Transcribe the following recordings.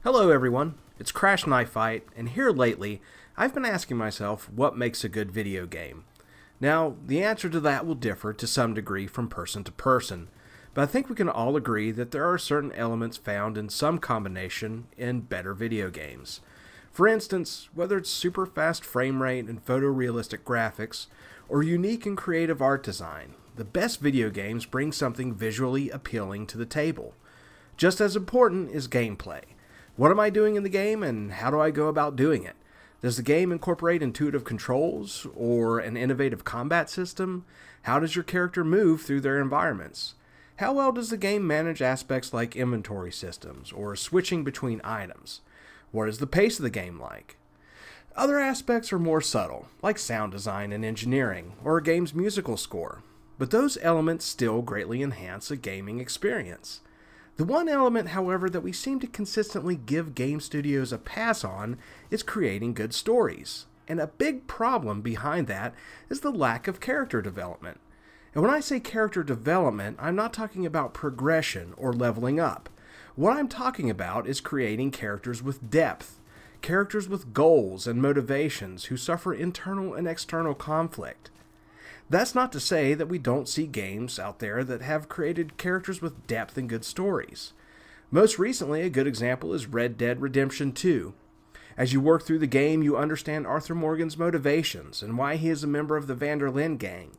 Hello everyone, it's Crash Knife Fight, and here lately, I've been asking myself what makes a good video game. Now, the answer to that will differ to some degree from person to person, but I think we can all agree that there are certain elements found in some combination in better video games. For instance, whether it's super fast frame rate and photorealistic graphics, or unique and creative art design, the best video games bring something visually appealing to the table. Just as important is gameplay. What am I doing in the game, and how do I go about doing it? Does the game incorporate intuitive controls or an innovative combat system? How does your character move through their environments? How well does the game manage aspects like inventory systems or switching between items? What is the pace of the game like? Other aspects are more subtle, like sound design and engineering, or a game's musical score, but those elements still greatly enhance a gaming experience. The one element, however, that we seem to consistently give game studios a pass on is creating good stories. And a big problem behind that is the lack of character development. And when I say character development, I'm not talking about progression or leveling up. What I'm talking about is creating characters with depth, characters with goals and motivations who suffer internal and external conflict. That's not to say that we don't see games out there that have created characters with depth and good stories. Most recently, a good example is Red Dead Redemption 2. As you work through the game, you understand Arthur Morgan's motivations and why he is a member of the Van der Linde gang.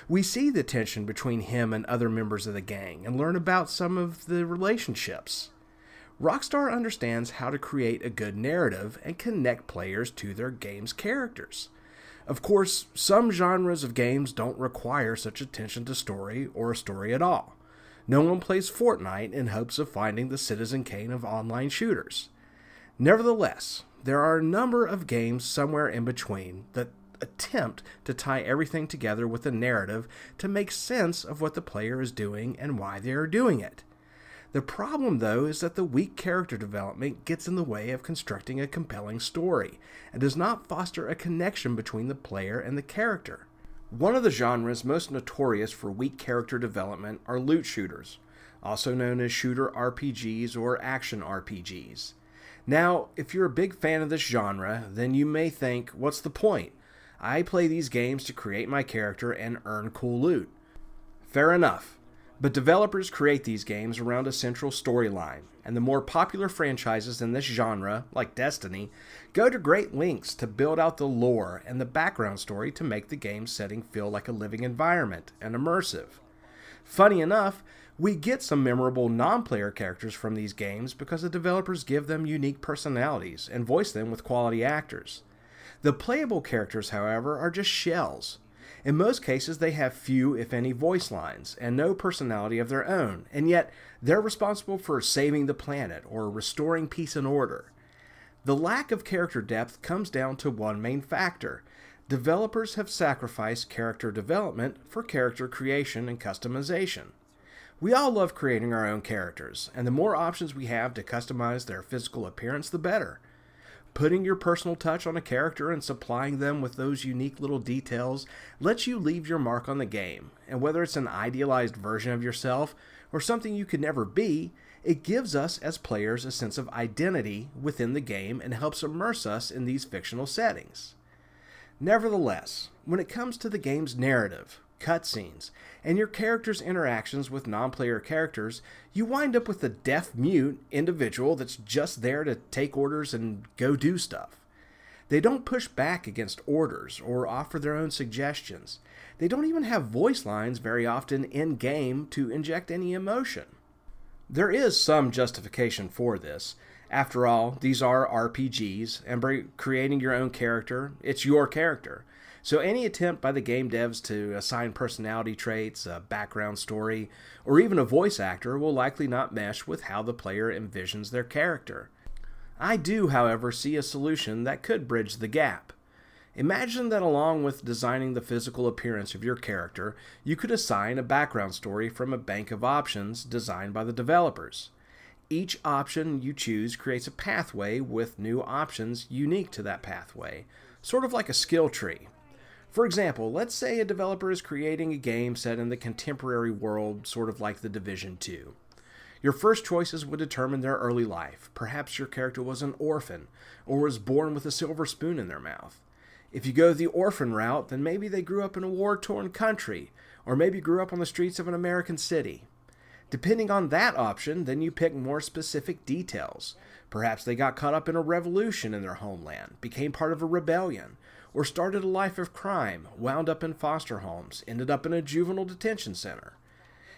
We see the tension between him and other members of the gang and learn about some of the relationships. Rockstar understands how to create a good narrative and connect players to their game's characters. Of course, some genres of games don't require such attention to story or a story at all. No one plays Fortnite in hopes of finding the Citizen Kane of online shooters. Nevertheless, there are a number of games somewhere in between that attempt to tie everything together with a narrative to make sense of what the player is doing and why they are doing it. The problem, though, is that the weak character development gets in the way of constructing a compelling story, and does not foster a connection between the player and the character. One of the genres most notorious for weak character development are loot shooters, also known as shooter RPGs or action RPGs. Now, if you're a big fan of this genre, then you may think, what's the point? I play these games to create my character and earn cool loot. Fair enough. But developers create these games around a central storyline, and the more popular franchises in this genre, like Destiny, go to great lengths to build out the lore and the background story to make the game setting feel like a living environment and immersive. Funny enough, we get some memorable non-player characters from these games because the developers give them unique personalities and voice them with quality actors. The playable characters, however, are just shells. In most cases, they have few, if any, voice lines and no personality of their own, and yet they're responsible for saving the planet or restoring peace and order. The lack of character depth comes down to one main factor. Developers have sacrificed character development for character creation and customization. We all love creating our own characters, and the more options we have to customize their physical appearance, the better. Putting your personal touch on a character and supplying them with those unique little details lets you leave your mark on the game, and whether it's an idealized version of yourself or something you could never be, it gives us as players a sense of identity within the game and helps immerse us in these fictional settings. Nevertheless, when it comes to the game's narrative, cutscenes, and your character's interactions with non-player characters, you wind up with a deaf-mute individual that's just there to take orders and go do stuff. They don't push back against orders or offer their own suggestions. They don't even have voice lines very often in-game to inject any emotion. There is some justification for this. After all, these are RPGs, and by creating your own character, it's your character. So any attempt by the game devs to assign personality traits, a background story, or even a voice actor will likely not mesh with how the player envisions their character. I do, however, see a solution that could bridge the gap. Imagine that along with designing the physical appearance of your character, you could assign a background story from a bank of options designed by the developers. Each option you choose creates a pathway with new options unique to that pathway, sort of like a skill tree. For example, let's say a developer is creating a game set in the contemporary world, sort of like The Division 2. Your first choices would determine their early life. Perhaps your character was an orphan, or was born with a silver spoon in their mouth. If you go the orphan route, then maybe they grew up in a war-torn country, or maybe grew up on the streets of an American city. Depending on that option, then you pick more specific details. Perhaps they got caught up in a revolution in their homeland, became part of a rebellion, or started a life of crime, wound up in foster homes, ended up in a juvenile detention center.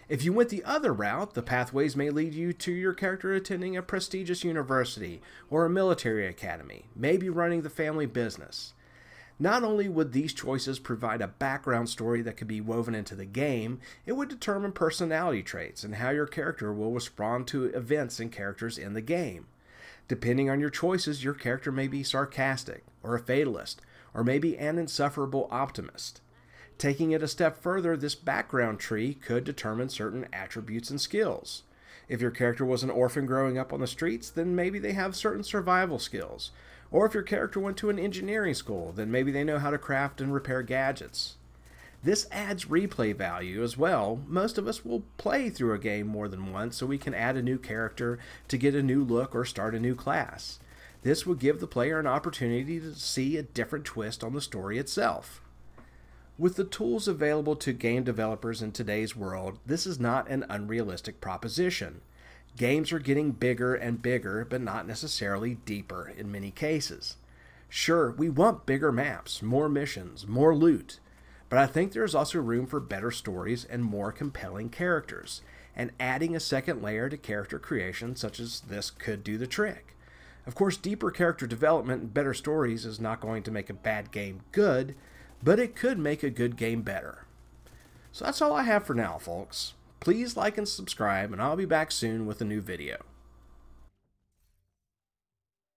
If you went the other route, the pathways may lead you to your character attending a prestigious university or a military academy, maybe running the family business. Not only would these choices provide a background story that could be woven into the game, it would determine personality traits and how your character will respond to events and characters in the game. Depending on your choices, your character may be sarcastic, or a fatalist, or maybe an insufferable optimist. Taking it a step further, this background tree could determine certain attributes and skills. If your character was an orphan growing up on the streets, then maybe they have certain survival skills. Or if your character went to an engineering school, then maybe they know how to craft and repair gadgets. This adds replay value as well. Most of us will play through a game more than once, so we can add a new character to get a new look or start a new class. This would give the player an opportunity to see a different twist on the story itself. With the tools available to game developers in today's world, this is not an unrealistic proposition. Games are getting bigger and bigger, but not necessarily deeper in many cases. Sure, we want bigger maps, more missions, more loot, but I think there is also room for better stories and more compelling characters, and adding a second layer to character creation such as this could do the trick. Of course, deeper character development and better stories is not going to make a bad game good, but it could make a good game better. So that's all I have for now, folks. Please like and subscribe, and I'll be back soon with a new video.